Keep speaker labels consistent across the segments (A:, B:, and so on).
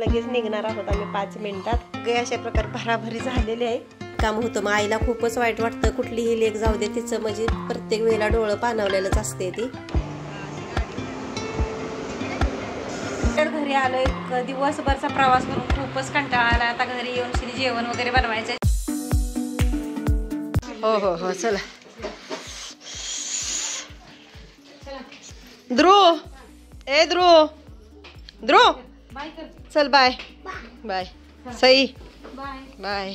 A: लगेच निघणार आहोत आम्ही 5 मिनिटात. गे अशा प्रकारे भराभरी झालेले आहे. काम होतं. मग आईला खूपच वाईट वाटतं. कुठलीही लेक जाऊ दे तिचं म्हणजे प्रत्येक वेळेला डोळं पाणावलेलंच असते ती.
B: घरी आलोय. दिवसभरचा प्रवास करून खूपच कंटाळा आला. आता घरी येऊन श्री जेवण वगैरे बनवायचं.
A: हो हो हो चला. ध्रुव ए ध्रुव ध्रुव चल bye bye. Sai bye bye.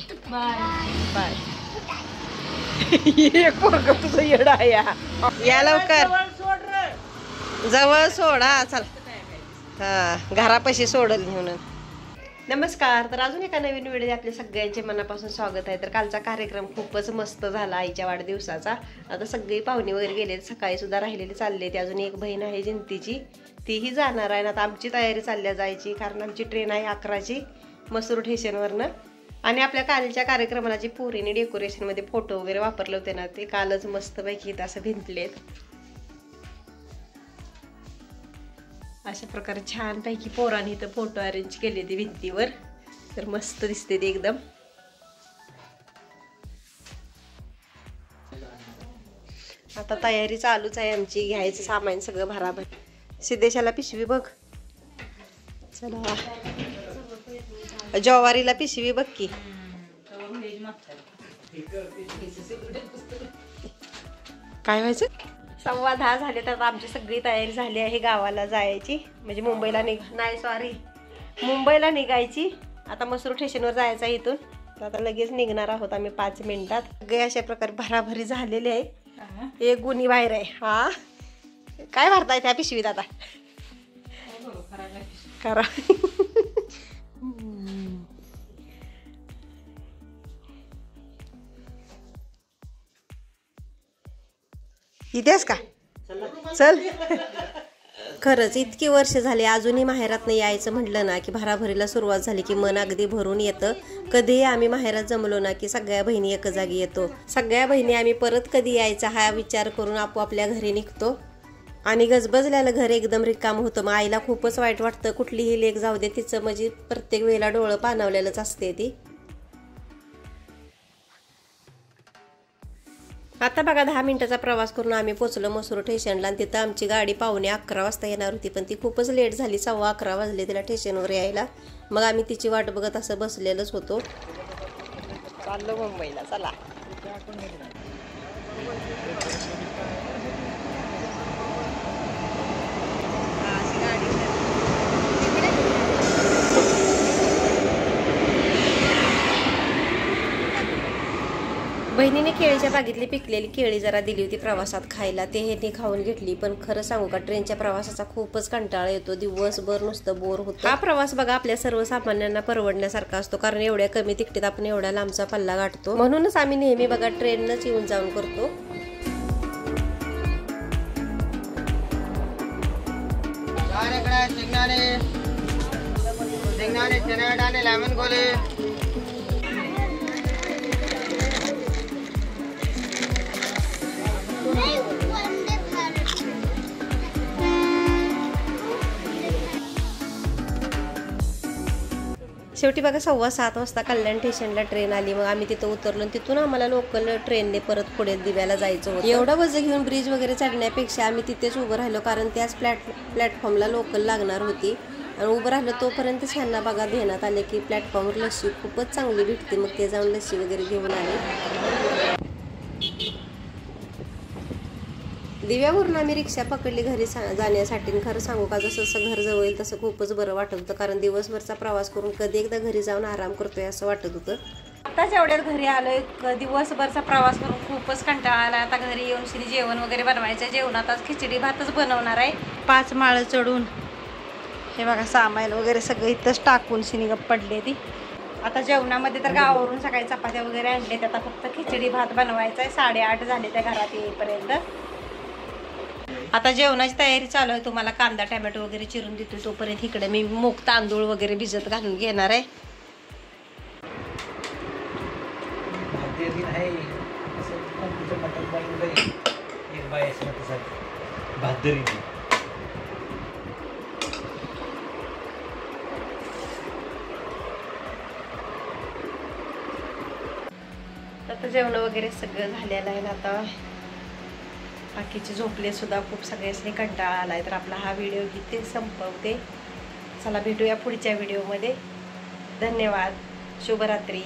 A: तुझं येडा या लवकर जवळ सोडा चल. हा घरापाशी सोडल म्हणून. नमस्कार. तर अजून एका नवीन व्हिडिओ आपल्या सगळ्यांचे मनापासून स्वागत आहे. तर कालचा कार्यक्रम खूपच मस्त झाला आईच्या वाढदिवसाचा. आता सगळी पाहुणे वगैरे गेले. सकाळी सुद्धा राहिलेले चालले ते. अजून एक बहीण आहे जिंतीची तीही जाणार आहे. आता आमची तयारी चालल्या जायची कारण आमची ट्रेन आहे 11ची मसूर स्टेशनवरनं. आणि आपल्या कालच्या कार्यक्रमाला जी पोरीने डेकोरेशनमध्ये फोटो वगैरे वापरले होते ना ते कालच मस्तपैकी इथं असं भिंतलेत. अशा प्रकारे छानपैकी पोरांनी इथं फोटो अरेंज केले ते भिंतीवर. तर मस्त दिसते ते एकदम. आता तयारी चालूच आहे आमची. घ्यायचं सामान सगळं भराभर. सिद्धेशाला पिशवी बघ. चला ज्वारीला पिशवी बघ की. काय व्हायचं. 10:15 झाले. तर आमची सगळी तयारी झाली आहे गावाला जायची. म्हणजे मुंबईला मुंबईला निघायची. आता मसूर स्टेशनवर जायचं आहे इथून. तर आता लगेच निघणार आहोत आम्ही 5 मिनिटात. सगळे अशा प्रकारे भराभरी झालेले आहे. एक गुणी बाहेर आहे. हा काय भरताय त्या पिशवीत आता करा. इथेच का चल. खरंच इतकी वर्ष झाली अजूनही माहेरात नाही यायचं म्हटलं ना की भराभरीला सुरुवात झाली की मन अगदी भरून येतं. कधीही आम्ही माहेरात जमलो ना की सगळ्या बहिणी एक जागी येतो. सगळ्या बहिणी आम्ही परत कधी यायचा हा विचार करून आपोआपल्या घरी निघतो. आणि गजबजल्याला घर एकदम रिकाम होतं. मग आईला खूपच वाईट वाटतं. कुठलीही लेक जाऊ दे तिचं म्हणजे प्रत्येक वेळेला डोळं पाणावलेलंच असते ती. आता बघा 10 मिनिटाचा प्रवास करून आम्ही पोचलो मसूर स्टेशनला. आणि तिथं आमची गाडी 11:15 वाजता येणार होती पण ती खूपच लेट झाली. 11:15 वाजले तिला स्टेशनवर यायला. मग आम्ही तिची वाट बघत असं बसलेलंच होतो. चाललो मुंबईला चला. बहिणीने केळीच्या बागेतली पिकलेली केळी जरा दिली होती प्रवासात खायला. ते ह्यांनी खाऊन घेतली. पण खरं सांगू का ट्रेनच्या प्रवासाचा खूपच कंटाळा येतो. दिवसभर नुसतं बोर होतं. हा प्रवास बघा आपल्या सर्वसामान्यांना परवडण्यासारखा असतो कारण एवढ्या कमी तिकीटात आपण एवढ्या लांबचा पल्ला गाठतो. म्हणूनच आम्ही नेहमी बघा ट्रेननच येऊन जाऊन करतो. शेवटी बघा 7:15 वाजता कल्याण स्टेशनला ट्रेन आली. मग आम्ही तिथं उतरलो. तिथून आम्हाला लोकल ट्रेनने परत पुढे दिव्याला जायचं होतं. एवढं वजन घेऊन ब्रिज वगैरे चढण्यापेक्षा आम्ही तिथेच उभं राहिलो कारण त्याच प्लॅटफॉर्मला लोकल लागणार होती. आणि उभं राहिलं तोपर्यंत ह्यांना बघा ध्यानात आले की प्लॅटफॉर्मवर लस्सी खूपच चांगली भेटते. मग ते जाऊन लस्सी वगैरे घेऊन आले. दिव्यावरून आम्ही रिक्षा पकडली घरी जाण्यासाठी. खरं सांगू का जसं जसं घर जवळ येईल तसं खूपच बरं वाटत होतं कारण दिवसभरचा प्रवास करून कधी एकदा घरी जाऊन आराम करतोय असं वाटत होतं.
B: आताच एवढ्यात घरी आलोय. दिवसभरचा प्रवास करून खूपच कंटाळा आला. आता घरी येऊन श्री जेवण वगैरे बनवायचं. जेवणात आज खिचडी भातच बनवणार आहे. 5 माळ चढून हे बघा सामान वगैरे सगळं इथंच टाकून शिनी गप्प पडले ती. आता जेवणामध्ये तर गावावरून सकाळी चपात्या वगैरे आणले. आता फक्त खिचडी भात बनवायचा आहे. 8:30 झाले त्या घरात येईपर्यंत. आता जेवणाची तयारी चालू आहे. तुम्हाला कांदा टोमॅटो वगैरे चिरून देतो. तोपर्यंत इकडे मी मूग तांदूळ वगैरे भिजत घालून घेणार आहे. आता जेवण वगैरे सगळं झालेलं आहे ना. आता बाकीचे झोपले सुद्धा, खूप सगळ्यांनी कंटाळा आलाय. तर आपला हा व्हिडिओ इथे संपवते. चला भेटूया पुढच्या व्हिडिओमध्ये. धन्यवाद. शुभरात्री.